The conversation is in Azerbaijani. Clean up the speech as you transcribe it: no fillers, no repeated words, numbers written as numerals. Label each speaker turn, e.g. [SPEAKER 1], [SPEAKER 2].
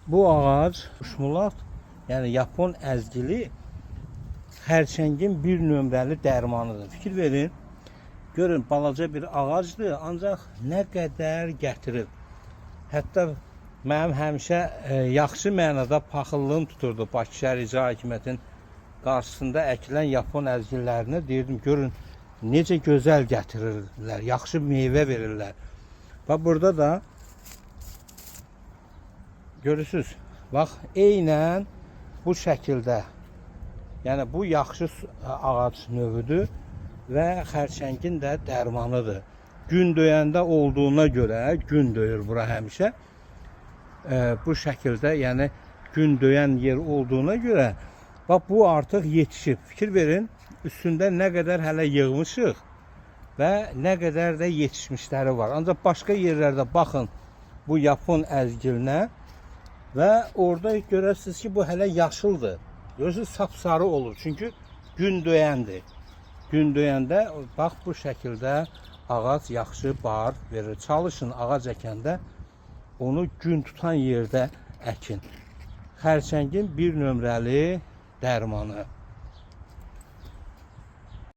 [SPEAKER 1] Bu ağac Uşmulat, yəni Yapon əzgili xərçəngin bir nömrəli dərmanıdır. Fikir verin. Görün, balaca bir ağacdır, ancaq nə qədər gətirir. Hətta mənim həmişə yaxşı mənada paxıllığım tuturdu Bakı Şəhər İcra Hakimiyyətinin qarşısında əkilən Yapon əzgillərini. Deyirdim, görün, necə gözəl gətirirlər, yaxşı meyvə verirlər. Və burada da görürsünüz, bax, eynən bu şəkildə, yəni bu yaxşı ağac növüdür və xərçəngin də dərmanıdır. Gün döyəndə olduğuna görə, gün döyür bura həmişə, bu şəkildə, yəni gün döyən yer olduğuna görə, bax, bu artıq yetişib. Fikir verin, üstündə nə qədər hələ yığmışıq və nə qədər də yetişmişləri var. Ancaq başqa yerlərdə baxın bu Yapon əzgilinə və orada görərsiniz ki, bu hələ yaşıldır. Görürsünüz, sapsarı olur. Çünki gün döyəndir. Gün döyəndə, bax, bu şəkildə ağac yaxşı bar verir. Çalışın ağac əkəndə onu gün tutan yerdə əkin. Xərçəngin bir nömrəli dərmanı.